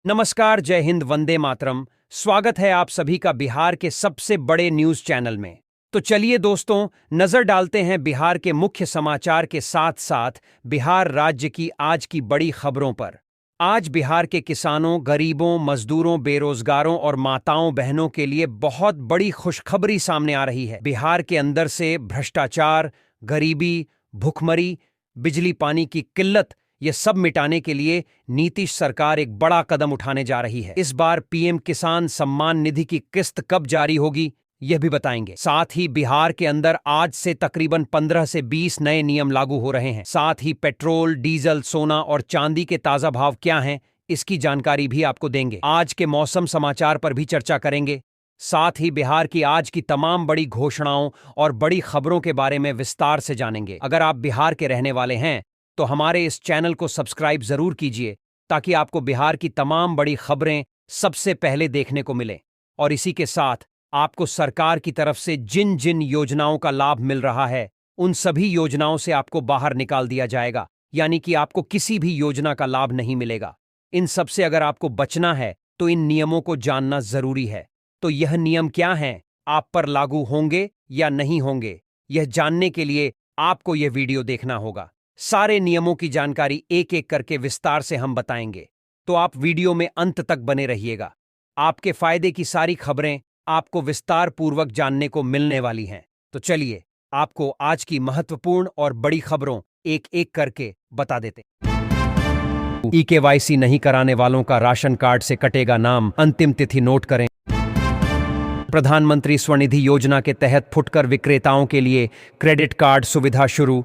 नमस्कार, जय हिंद, वंदे मातरम। स्वागत है आप सभी का बिहार के सबसे बड़े न्यूज चैनल में। तो चलिए दोस्तों, नजर डालते हैं बिहार के मुख्य समाचार के साथ साथ बिहार राज्य की आज की बड़ी खबरों पर। आज बिहार के किसानों, गरीबों, मजदूरों, बेरोजगारों और माताओं बहनों के लिए बहुत बड़ी खुशखबरी सामने आ रही है। बिहार के अंदर से भ्रष्टाचार, गरीबी, भुखमरी, बिजली पानी की किल्लत, ये सब मिटाने के लिए नीतीश सरकार एक बड़ा कदम उठाने जा रही है। इस बार पीएम किसान सम्मान निधि की किस्त कब जारी होगी, यह भी बताएंगे। साथ ही बिहार के अंदर आज से तकरीबन 15 से 20 नए नियम लागू हो रहे हैं। साथ ही पेट्रोल, डीजल, सोना और चांदी के ताजा भाव क्या हैं, इसकी जानकारी भी आपको देंगे। आज के मौसम समाचार पर भी चर्चा करेंगे। साथ ही बिहार की आज की तमाम बड़ी घोषणाओं और बड़ी खबरों के बारे में विस्तार से जानेंगे। अगर आप बिहार के रहने वाले हैं तो हमारे इस चैनल को सब्सक्राइब जरूर कीजिए, ताकि आपको बिहार की तमाम बड़ी खबरें सबसे पहले देखने को मिले। और इसी के साथ आपको सरकार की तरफ से जिन जिन योजनाओं का लाभ मिल रहा है, उन सभी योजनाओं से आपको बाहर निकाल दिया जाएगा, यानी कि आपको किसी भी योजना का लाभ नहीं मिलेगा। इन सब से अगर आपको बचना है तो इन नियमों को जानना जरूरी है। तो यह नियम क्या हैं, आप पर लागू होंगे या नहीं होंगे, यह जानने के लिए आपको यह वीडियो देखना होगा। सारे नियमों की जानकारी एक एक करके विस्तार से हम बताएंगे, तो आप वीडियो में अंत तक बने रहिएगा। आपके फायदे की सारी खबरें आपको विस्तार पूर्वक जानने को मिलने वाली हैं। तो चलिए आपको आज की महत्वपूर्ण और बड़ी खबरों एक एक करके बता देते। ई-केवाईसी नहीं कराने वालों का राशन कार्ड से कटेगा नाम, अंतिम तिथि नोट करें। प्रधानमंत्री स्वनिधि योजना के तहत फुटकर विक्रेताओं के लिए क्रेडिट कार्ड सुविधा शुरू।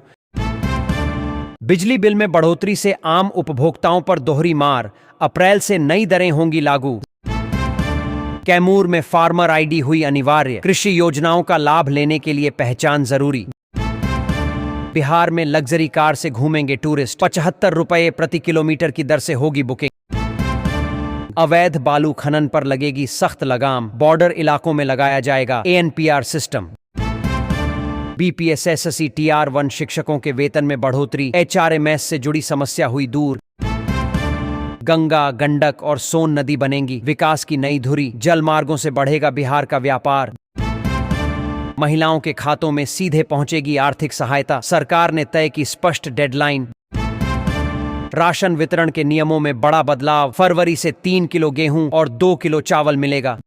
बिजली बिल में बढ़ोतरी से आम उपभोक्ताओं पर दोहरी मार, अप्रैल से नई दरें होंगी लागू। कैमूर में फार्मर आईडी हुई अनिवार्य, कृषि योजनाओं का लाभ लेने के लिए पहचान जरूरी। बिहार में लग्जरी कार से घूमेंगे टूरिस्ट, 75 रुपये प्रति किलोमीटर की दर से होगी बुकिंग। अवैध बालू खनन पर लगेगी सख्त लगाम, बॉर्डर इलाकों में लगाया जाएगा ANPR सिस्टम। BPSS TR1 शिक्षकों के वेतन में बढ़ोतरी, HRMS से जुड़ी समस्या हुई दूर। गंगा, गंडक और सोन नदी बनेंगी विकास की नई धुरी, जल मार्गों से बढ़ेगा बिहार का व्यापार। महिलाओं के खातों में सीधे पहुंचेगी आर्थिक सहायता, सरकार ने तय की स्पष्ट डेडलाइन। राशन वितरण के नियमों में बड़ा बदलाव, फरवरी से 3 किलो गेहूं और 2 किलो चावल मिलेगा।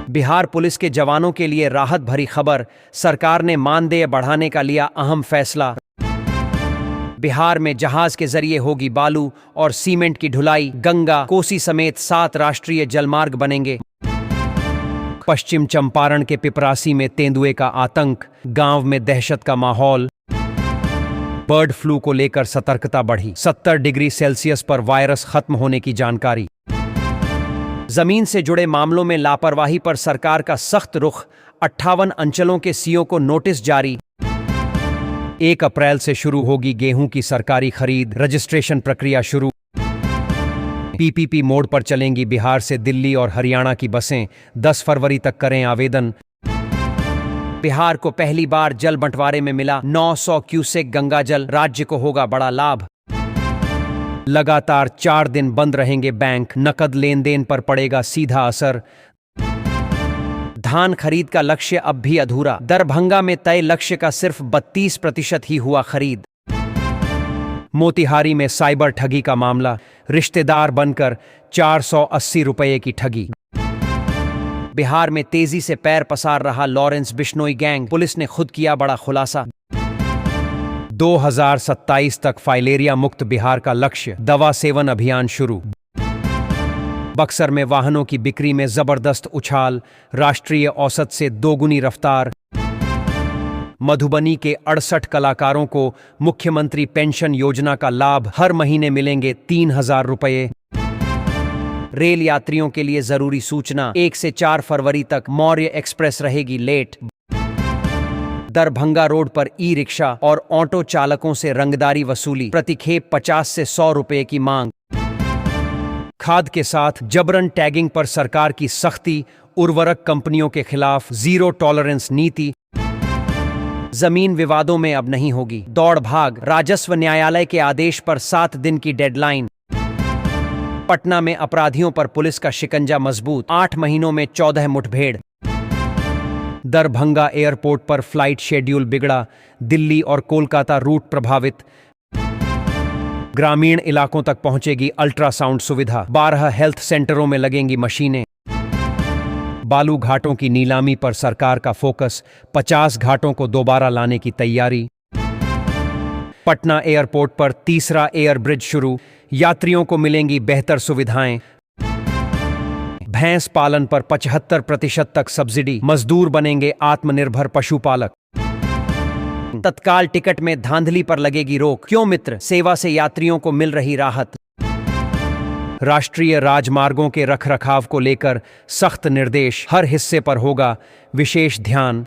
बिहार पुलिस के जवानों के लिए राहत भरी खबर, सरकार ने मानदेय बढ़ाने का लिया अहम फैसला। बिहार में जहाज के जरिए होगी बालू और सीमेंट की ढुलाई, गंगा, कोसी समेत 7 राष्ट्रीय जलमार्ग बनेंगे। पश्चिम चंपारण के पिपरासी में तेंदुए का आतंक, गांव में दहशत का माहौल। बर्ड फ्लू को लेकर सतर्कता बढ़ी, 70 डिग्री सेल्सियस पर वायरस खत्म होने की जानकारी। जमीन से जुड़े मामलों में लापरवाही पर सरकार का सख्त रुख, 58 अंचलों के सीओ को नोटिस जारी। 1 अप्रैल से शुरू होगी गेहूं की सरकारी खरीद, रजिस्ट्रेशन प्रक्रिया शुरू। PPP मोड पर चलेंगी बिहार से दिल्ली और हरियाणा की बसें, 10 फरवरी तक करें आवेदन। बिहार को पहली बार जल बंटवारे में मिला 900 क्यूसेक गंगाजल, राज्य को होगा बड़ा लाभ। लगातार 4 दिन बंद रहेंगे बैंक, नकद लेन देन पर पड़ेगा सीधा असर। धान खरीद का लक्ष्य अब भी अधूरा, दरभंगा में तय लक्ष्य का सिर्फ 32% ही हुआ खरीद। मोतिहारी में साइबर ठगी का मामला, रिश्तेदार बनकर 480 रुपये की ठगी। बिहार में तेजी से पैर पसार रहा लॉरेंस बिश्नोई गैंग, पुलिस ने खुद किया बड़ा खुलासा। 2027 तक फाइलेरिया मुक्त बिहार का लक्ष्य, दवा सेवन अभियान शुरू। बक्सर में वाहनों की बिक्री में जबरदस्त उछाल, राष्ट्रीय औसत से 2 गुनी रफ्तार। मधुबनी के 68 कलाकारों को मुख्यमंत्री पेंशन योजना का लाभ, हर महीने मिलेंगे 3000 रुपये। रेल यात्रियों के लिए जरूरी सूचना, 1 से 4 फरवरी तक मौर्य एक्सप्रेस रहेगी लेट। दरभंगा रोड पर ई रिक्शा और ऑटो चालकों से रंगदारी वसूली, प्रतिखेप 50 से 100 रुपये की मांग। खाद के साथ जबरन टैगिंग पर सरकार की सख्ती, उर्वरक कंपनियों के खिलाफ जीरो टॉलरेंस नीति। जमीन विवादों में अब नहीं होगी दौड़ भाग, राजस्व न्यायालय के आदेश पर 7 दिन की डेडलाइन। पटना में अपराधियों पर पुलिस का शिकंजा मजबूत, 8 महीनों में 14 मुठभेड़। दरभंगा एयरपोर्ट पर फ्लाइट शेड्यूल बिगड़ा, दिल्ली और कोलकाता रूट प्रभावित। ग्रामीण इलाकों तक पहुंचेगी अल्ट्रासाउंड सुविधा, 12 हेल्थ सेंटरों में लगेंगी मशीनें। बालू घाटों की नीलामी पर सरकार का फोकस, 50 घाटों को दोबारा लाने की तैयारी। पटना एयरपोर्ट पर तीसरा एयर ब्रिज शुरू, यात्रियों को मिलेंगी बेहतर सुविधाएं। भैंस पालन पर 75% तक सब्सिडी, मजदूर बनेंगे आत्मनिर्भर पशुपालक। तत्काल टिकट में धांधली पर लगेगी रोक, क्यों मित्र? सेवा से यात्रियों को मिल रही राहत। राष्ट्रीय राजमार्गों के रखरखाव को लेकर सख्त निर्देश, हर हिस्से पर होगा विशेष ध्यान।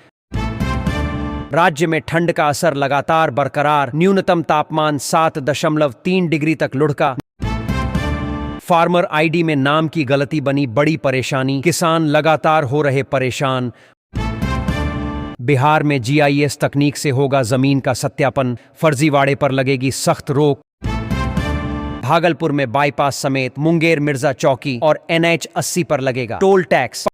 राज्य में ठंड का असर लगातार बरकरार, न्यूनतम तापमान 7.3 डिग्री तक लुढ़का। फार्मर आईडी में नाम की गलती बनी बड़ी परेशानी, किसान लगातार हो रहे परेशान। बिहार में जीआईएस तकनीक से होगा जमीन का सत्यापन, फर्जीवाड़े पर लगेगी सख्त रोक। भागलपुर में बाईपास समेत मुंगेर मिर्जा चौकी और NH 80 पर लगेगा टोल टैक्स।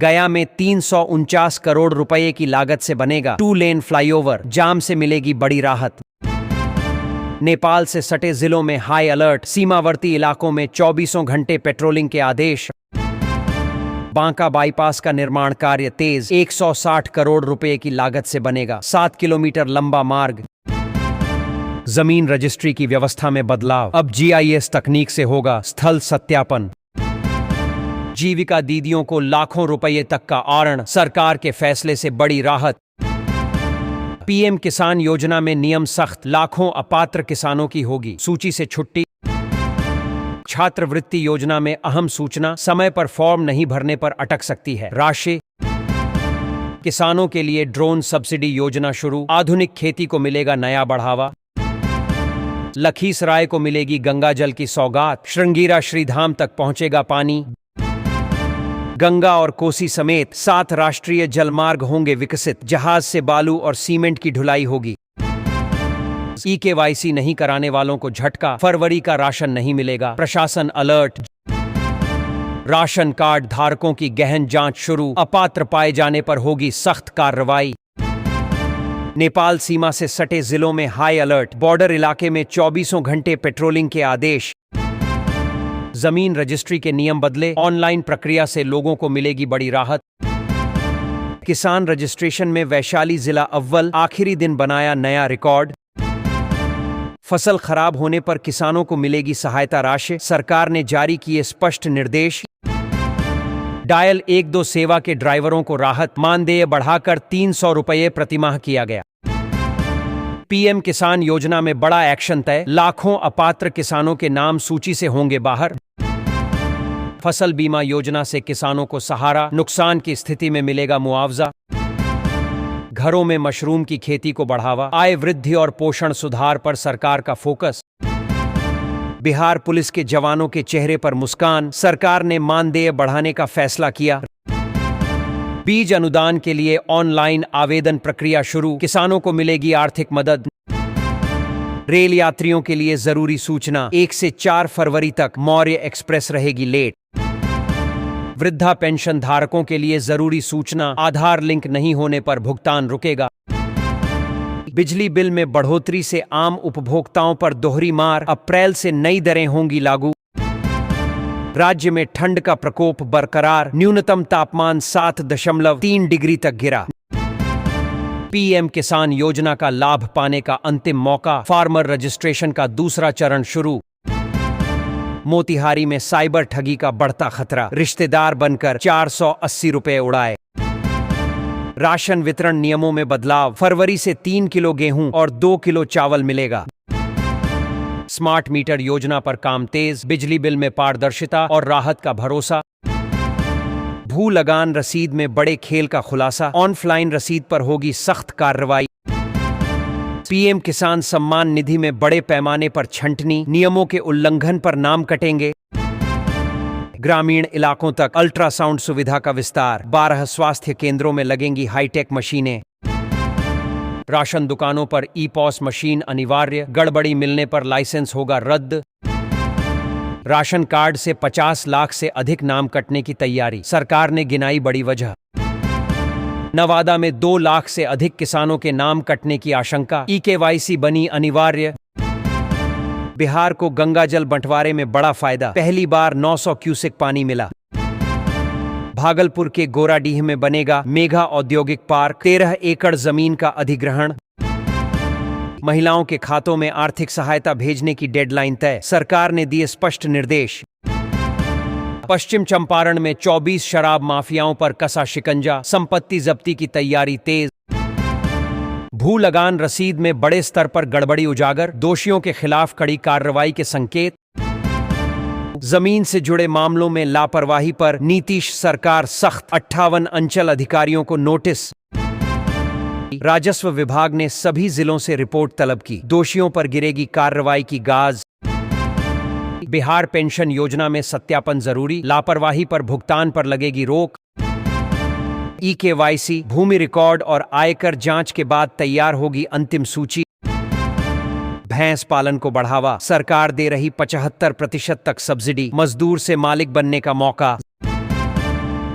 गया में 349 करोड़ रुपए की लागत से बनेगा 2 लेन फ्लाईओवर, जाम से मिलेगी बड़ी राहत। नेपाल से सटे जिलों में हाई अलर्ट, सीमावर्ती इलाकों में 24 घंटे पेट्रोलिंग के आदेश। बांका बाईपास का निर्माण कार्य तेज, 160 करोड़ रुपए की लागत से बनेगा 7 किलोमीटर लंबा मार्ग। जमीन रजिस्ट्री की व्यवस्था में बदलाव, अब जीआईएस तकनीक से होगा स्थल सत्यापन। जीविका दीदियों को लाखों रुपए तक का आरण, सरकार के फैसले से बड़ी राहत। पीएम किसान योजना में नियम सख्त, लाखों अपात्र किसानों की होगी सूची से छुट्टी। छात्रवृत्ति योजना में अहम सूचना, समय पर फॉर्म नहीं भरने पर अटक सकती है राशि। किसानों के लिए ड्रोन सब्सिडी योजना शुरू, आधुनिक खेती को मिलेगा नया बढ़ावा। लखीसराय को मिलेगी गंगा जल की सौगात, श्रृंगीरा श्रीधाम तक पहुंचेगा पानी। गंगा और कोसी समेत 7 राष्ट्रीय जलमार्ग होंगे विकसित, जहाज से बालू और सीमेंट की ढुलाई होगी। EKYC नहीं कराने वालों को झटका, फरवरी का राशन नहीं मिलेगा, प्रशासन अलर्ट। राशन कार्ड धारकों की गहन जांच शुरू, अपात्र पाए जाने पर होगी सख्त कार्रवाई। नेपाल सीमा से सटे जिलों में हाई अलर्ट, बॉर्डर इलाके में 24 घंटे पेट्रोलिंग के आदेश। जमीन रजिस्ट्री के नियम बदले, ऑनलाइन प्रक्रिया से लोगों को मिलेगी बड़ी राहत। किसान रजिस्ट्रेशन में वैशाली जिला अव्वल, आखिरी दिन बनाया नया रिकॉर्ड। फसल खराब होने पर किसानों को मिलेगी सहायता राशि, सरकार ने जारी किए स्पष्ट निर्देश। डायल 1-2 सेवा के ड्राइवरों को राहत, मानदेय बढ़ाकर 300 रुपये प्रतिमाह किया गया। पीएम किसान योजना में बड़ा एक्शन तय, लाखों अपात्र किसानों के नाम सूची से होंगे बाहर। फसल बीमा योजना से किसानों को सहारा, नुकसान की स्थिति में मिलेगा मुआवजा। घरों में मशरूम की खेती को बढ़ावा, आय वृद्धि और पोषण सुधार पर सरकार का फोकस। बिहार पुलिस के जवानों के चेहरे पर मुस्कान, सरकार ने मानदेय बढ़ाने का फैसला किया। बीज अनुदान के लिए ऑनलाइन आवेदन प्रक्रिया शुरू, किसानों को मिलेगी आर्थिक मदद। रेल यात्रियों के लिए जरूरी सूचना, 1 से 4 फरवरी तक मौर्य एक्सप्रेस रहेगी लेट। वृद्धा पेंशन धारकों के लिए जरूरी सूचना, आधार लिंक नहीं होने पर भुगतान रुकेगा। बिजली बिल में बढ़ोतरी से आम उपभोक्ताओं पर दोहरी मार, अप्रैल से नई दरें होंगी लागू। राज्य में ठंड का प्रकोप बरकरार, न्यूनतम तापमान 7.3 डिग्री तक गिरा। पीएम किसान योजना का लाभ पाने का अंतिम मौका, फार्मर रजिस्ट्रेशन का दूसरा चरण शुरू। मोतिहारी में साइबर ठगी का बढ़ता खतरा, रिश्तेदार बनकर 480 रुपए उड़ाए। राशन वितरण नियमों में बदलाव, फरवरी से 3 किलो गेहूं और 2 किलो चावल मिलेगा। स्मार्ट मीटर योजना पर काम तेज, बिजली बिल में पारदर्शिता और राहत का भरोसा। भू लगान रसीद में बड़े खेल का खुलासा, ऑनलाइन रसीद पर होगी सख्त कार्रवाई। पीएम किसान सम्मान निधि में बड़े पैमाने पर छंटनी, नियमों के उल्लंघन पर नाम कटेंगे। ग्रामीण इलाकों तक अल्ट्रासाउंड सुविधा का विस्तार, 12 स्वास्थ्य केंद्रों में लगेंगी हाईटेक मशीनें। राशन दुकानों पर ई-पॉस मशीन अनिवार्य, गड़बड़ी मिलने पर लाइसेंस होगा रद्द। राशन कार्ड से 50 लाख से अधिक नाम कटने की तैयारी, सरकार ने गिनाई बड़ी वजह। नवादा में 2 लाख से अधिक किसानों के नाम कटने की आशंका, ई-केवाईसी बनी अनिवार्य। बिहार को गंगा जल बंटवारे में बड़ा फायदा, पहली बार 900 क्यूसेक पानी मिला। भागलपुर के गोराडीह में बनेगा मेगा औद्योगिक पार्क, 13 एकड़ जमीन का अधिग्रहण। महिलाओं के खातों में आर्थिक सहायता भेजने की डेडलाइन तय, सरकार ने दिए स्पष्ट निर्देश। पश्चिम चंपारण में 24 शराब माफियाओं पर कसा शिकंजा, संपत्ति जब्ती की तैयारी तेज। भू लगान रसीद में बड़े स्तर पर गड़बड़ी उजागर, दोषियों के खिलाफ कड़ी कार्रवाई के संकेत। जमीन से जुड़े मामलों में लापरवाही पर नीतीश सरकार सख्त, 58 अंचल अधिकारियों को नोटिस। राजस्व विभाग ने सभी जिलों से रिपोर्ट तलब की, दोषियों पर गिरेगी कार्रवाई की गाज। बिहार पेंशन योजना में सत्यापन जरूरी, लापरवाही पर भुगतान पर लगेगी रोक। ई-केवाईसी, भूमि रिकॉर्ड और आयकर जांच के बाद तैयार होगी अंतिम सूची। भैंस पालन को बढ़ावा, सरकार दे रही 75% तक सब्सिडी, मजदूर से मालिक बनने का मौका।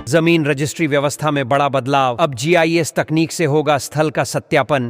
जमीन रजिस्ट्री व्यवस्था में बड़ा बदलाव, अब जीआईएस तकनीक से होगा स्थल का सत्यापन।